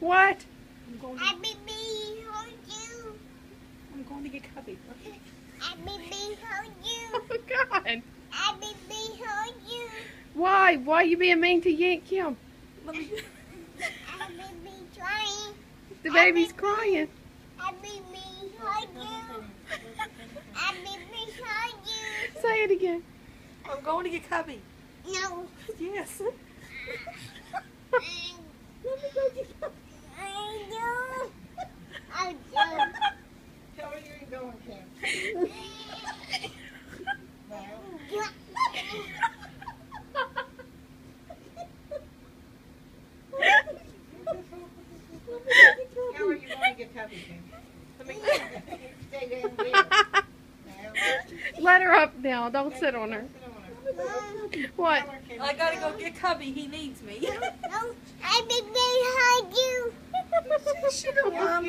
What? I'm going to get Cubby. Oh, God. Why? Why are you being mean to Kim? Let me... The baby's crying. Say it again. I'm going to get Cubby. No. Yes. Let me go get Cubby. I do. Tell her you ain't going, Kim. How are you going to get Cubby, Kim? Let me... Stay down there. Now. Let her up now. Don't sit on her. Sit on her. What? Tell her, Kim. I gotta go get Cubby. He needs me. No, I behind you. She don't want